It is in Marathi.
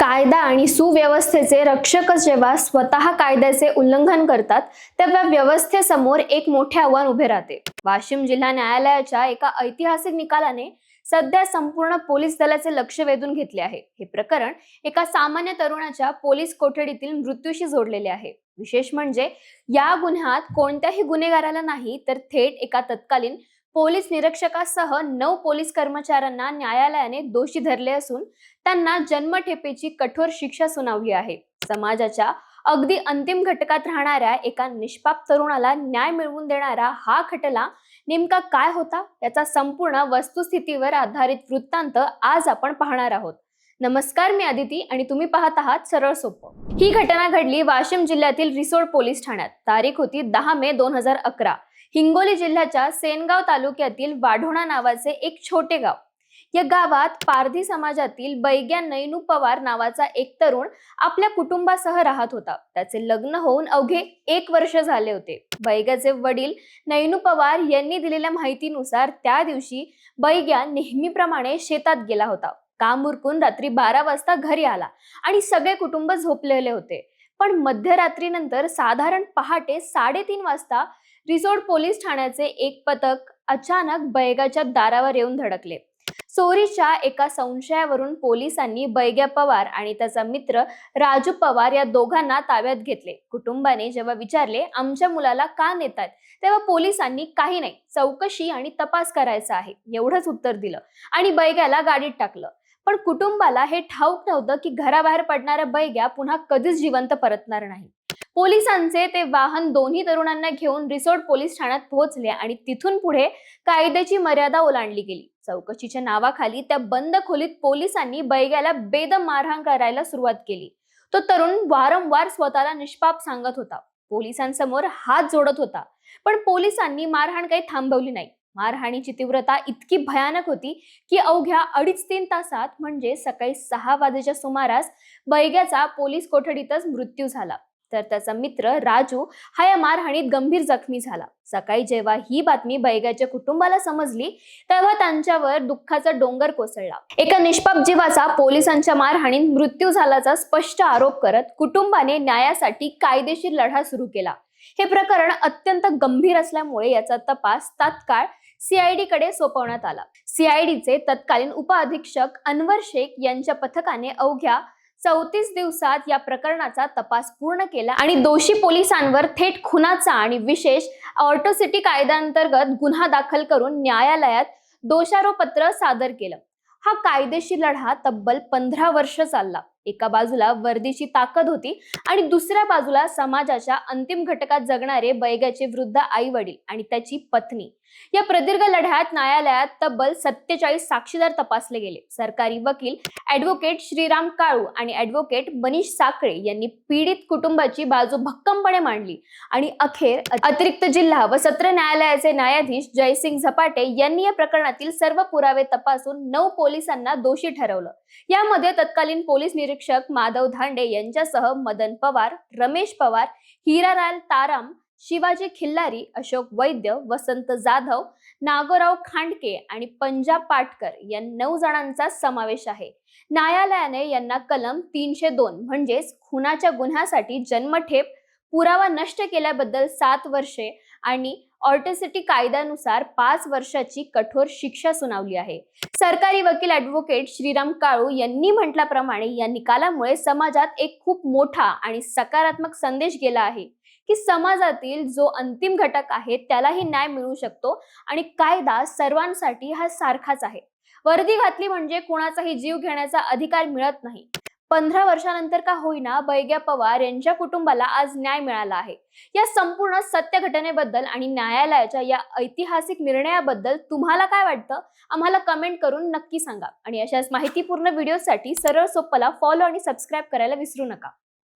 कायदा आणि सुव्यवस्थेचे रक्षकच जेव्हा स्वतः कायद्याचे उल्लंघन करतात तेव्हा व्यवस्थेसमोर एक मोठे आव्हान उभे राहते। वाशिम जिल्हा न्यायालयाच्या एका ऐतिहासिक निकालाने सध्या संपूर्ण पोलीस दलाचे लक्ष वेधून घेतले आहे। हे प्रकरण एका सामान्य तरुणाच्या पोलीस कोठडीतील मृत्यूशी जोडलेले आहे। विशेष म्हणजे या गुन्ह्यात कोणत्याही गुन्हेगाराला नाही तर थेट एका तत्कालीन पोलीस निरीक्षकासह 9 पोलीस कर्मचाऱ्यांना न्यायालयाने दोषी धरले असून त्यांना जन्मठेपेची कठोर शिक्षा सुनावली आहे। समाजाच्या अगदी अंतिम घटकात राहणाऱ्या एका निष्पाप तरुणाला न्याय मिळवून देणारा हा खटला नेमका काय होता याचा संपूर्ण वस्तुस्थितीवर आधारित वृत्तांत आज आपण पाहणार आहोत। नमस्कार, मी आदिती आणि तुम्ही पाहत आहात सरळ सोपं। ही घटना घडली वाशिम जिल्ह्यातील रिसोड पोलीस ठाण्यात। तारीख होती 10 मे 2011। हिंगोली जिल्ह्याच्या सेनगाव तालुक्यातील वाढोणा नावाचे एक छोटे गाव। या गावात पारधी समाजातील बैग्या नैनू पवार नावाचा एक तरुण आपल्या कुटुंबासह राहत होता। त्याचे लग्न होऊन अवघे 1 वर्ष झाले होते। बैग्याचे वडील नैनू पवार यांनी दिलेल्या माहितीनुसार त्या दिवशी बैग्या नेहमीप्रमाणे शेतात गेला होता। काम उरकून रात्री 12 वाजता घरी आला आणि सगळे कुटुंब झोपलेले होते। पण मध्यरात्रीनंतर साधारण पहाटे 3:30 वाजता रिसोड पोलीस ठाण्याचे एक पथक अचानक बैग्याच्या दारावर येऊन धडकले। चोरीच्या एका संशयावरून पोलिसांनी बैग्या पवार आणि त्याचा मित्र राजू पवार या दोघांना ताब्यात घेतले। कुटुंबाने जेव्हा विचारले आमच्या मुलाला का नेतात, तेव्हा पोलिसांनी काही नाही, चौकशी आणि तपास करायचा आहे एवढंच उत्तर दिलं आणि बैग्याला गाडीत टाकलं। पण कुटुंबाला हे ठाऊक नव्हतं की घराबाहेर पडणारा बैग्या पुन्हा कधीच जिवंत परतणार नाही। पोलिसांचे ते वाहन दोन्ही तरुणांना घेऊन रिसोड पोलीस ठाण्यात पोहोचले आणि तिथून पुढे कायद्याची मर्यादा ओलांडली गेली। चौकशीच्या नावाखाली त्या बंद खोलीत पोलिसांनी बैग्याला बेदम मारहाण करायला सुरुवात केली। तो तरुण वारंवार स्वतःला निष्पाप सांगत होता, पोलिसांसमोर हात जोडत होता, पण पोलिसांनी मारहाण काही थांबवली नाही। मारहाणीची तीव्रता इतकी भयानक होती की अवघ्या 2.5-3 तासात म्हणजे सकाळी 6 वाजेच्या सुमारास बैग्याचा पोलीस कोठडीतच मृत्यू झाला। तर त्याचा मित्र राजू हा या मारहाणीत गंभीर जखमी झाला। सकाळी जेव्हा ही बातमी बैग्याच्या कुटुंबाला समजली तेव्हा त्यांच्यावर दुःखाचा डोंगर कोसळला। एका निष्पाप जीवाचा पोलिसांच्या मारहाणीत मृत्यू झाल्याचा स्पष्ट आरोप करत कुटुंबाने न्यायासाठी कायदेशीर लढा सुरू केला। हे प्रकरण अत्यंत गंभीर असल्यामुळे याचा तपास तात्काळ सीआयडी कडे सोपवण्यात आला। सीआयडीचे तत्कालीन उपअधीक्षक अनवर शेख यांच्या पथकाने अवघ्या 34 दिवसात या प्रकरणाचा तपास पूर्ण केला आणि दोषी पोलिसांवर थेट खुनाचा आणि विशेष ऑर्टोसिटी कायद्याअंतर्गत गुन्हा दाखल करून न्यायालयात दोषारोपपत्र सादर केलं। हा कायदेशीर लढा तब्बल 15 वर्ष चालला। एका बाजूला वर्दीची ताकद होती आणि दुसऱ्या बाजूला समाजाच्या अंतिम घटकात जगणारे बैग्याचे वृद्ध आई वडील आणि त्याची पत्नी। या प्रदीर्घ लढ्यात न्यायालयात तब्बल 47 साक्षीदार तपासले गेले। सरकारी वकील ॲडव्होकेट श्रीराम काळू आणि ॲडव्होकेट मनीष साखळे यांनी पीडित कुटुंबाची बाजू भक्कमपणे मांडली आणि अखेर अतिरिक्त जिल्हा व सत्र न्यायालयाचे न्यायाधीश जयसिंग झपाटे यांनी या प्रकरणातील सर्व पुरावे तपासून 9 पोलिसांना दोषी ठरवलं। यामध्ये तत्कालीन पोलीस निरीक्षक माधव धांडे यांच्यासह मदन पवार, रमेश पवार, हिरालाल ताराम, शिवाजी खिल्लारी, अशोक वैद्य, वसंत जाधव, नागोराव खांडके आणि पंजाब पाटकर या 9 जणांचा समावेश आहे। न्यायालयाने यांना कलम 302 म्हणजेच खुनाच्या गुन्ह्यासाठी जन्मठेप, पुरावा नष्ट केल्याबद्दल 7 वर्षे आणि ऑर्टोसिटी कायद्यानुसार 5 वर्षाची कठोर शिक्षा सुनावली आहे। सरकारी वकील ॲडव्होकेट श्रीराम काळू यांनी म्हटल्याप्रमाणे या निकालामुळे समाजात एक खूप मोठा आणि सकारात्मक संदेश गेला आहे की समाजातील जो अंतिम घटक आहे त्यालाही न्याय मिळू शकतो आणि कायदा सर्वांसाठी हा सारखाच आहे। वर्दी घातली म्हणजे कुणाचाही जीव घेण्याचा अधिकार मिळत नाही। 15 वर्षानंतर का होईना बैग्या पवार यांच्या कुटुंबाला आज न्याय मिळाला आहे। या संपूर्ण सत्य घटनेबद्दल आणि न्यायालयाच्या या ऐतिहासिक निर्णयाबद्दल तुम्हाला काय वाटतं आम्हाला कमेंट करून नक्की सांगा आणि अशाच माहितीपूर्ण व्हिडिओसाठी सरळ सोप्पला फॉलो आणि सबस्क्राईब करायला विसरू नका।